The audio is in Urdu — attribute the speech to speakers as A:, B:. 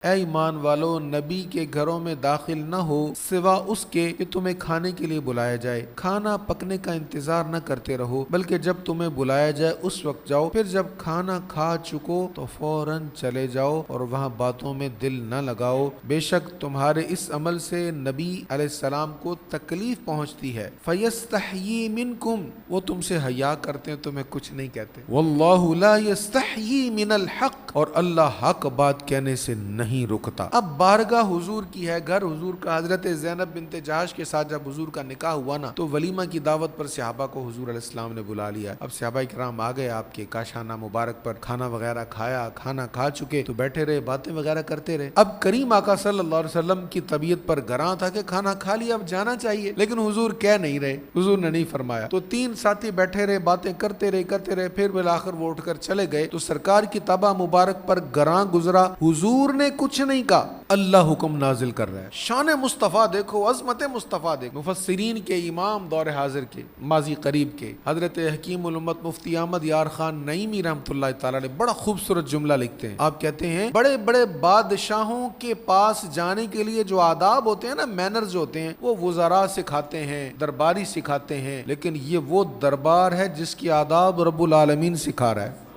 A: اے ایمان والو، نبی کے گھروں میں داخل نہ ہو سوا اس کے کہ تمہیں کھانے کے لیے بلایا جائے۔ کھانا پکنے کا انتظار نہ کرتے رہو، بلکہ جب تمہیں بلایا جائے اس وقت جاؤ، پھر جب کھانا کھا چکو تو فوراً چلے جاؤ اور وہاں باتوں میں دل نہ لگاؤ، بے شک تمہارے اس عمل سے نبی علیہ السلام کو تکلیف پہنچتی ہے۔ فَيَسْتَحْيِي مِنْكُمْ، وہ تم سے حیا کرتے ہیں، تمہیں کچھ نہیں کہتے۔ وَاللَّهُ لَا يَسْتَحْيِي مِنَ الْحَقِّ، اور اللہ حق بات کہنے سے نہیں رکتا۔ اب بارگاہ حضور کی ہے، گھر حضور کا، حضرت زینب بنت جہش کے ساتھ جب حضور کا نکاح ہوا نا تو ولیمہ کی دعوت پر صحابہ کو حضور علیہ السلام نے بلا لیا۔ اب صحابہ کرام آ گئے، آپ کے کاشانہ مبارک پر کھانا وغیرہ کھایا، کھانا کھا چکے تو بیٹھے رہے، باتیں وغیرہ کرتے رہے۔ اب کریم آقا صلی اللہ علیہ وسلم کی طبیعت پر گراں تھا کہ کھانا کھا لیا، اب جانا چاہیے، لیکن حضور کہہ نہیں رہے، حضور نے نہیں فرمایا۔ تو تین ساتھی بیٹھے رہے، باتیں کرتے رہے، پھر بالآخر وہ اٹھ کر چلے گئے تو سرکار کی طبع مبارک پر گراں گزرا، حضور نے کچھ نہیں کہا، اللہ حکم نازل کر رہا ہے۔ شان مصطفیٰ دیکھو، عظمت مصطفیٰ دیکھو۔ مفسرین کے امام دور حاضر کے، ماضی قریب کے، حضرت حکیم الامت مفتی احمد یار خان نعیمی رحمۃ اللہ تعالی علیہ بڑا خوبصورت جملہ لکھتے ہیں۔ آپ کہتے ہیں بڑے بڑے بادشاہوں کے پاس جانے کے لیے جو آداب ہوتے ہیں نا، مینرز ہوتے ہیں، وہ وزراء سکھاتے ہیں، درباری سکھاتے ہیں، لیکن یہ وہ دربار ہے جس کی آداب رب العالمین سکھا رہا ہے۔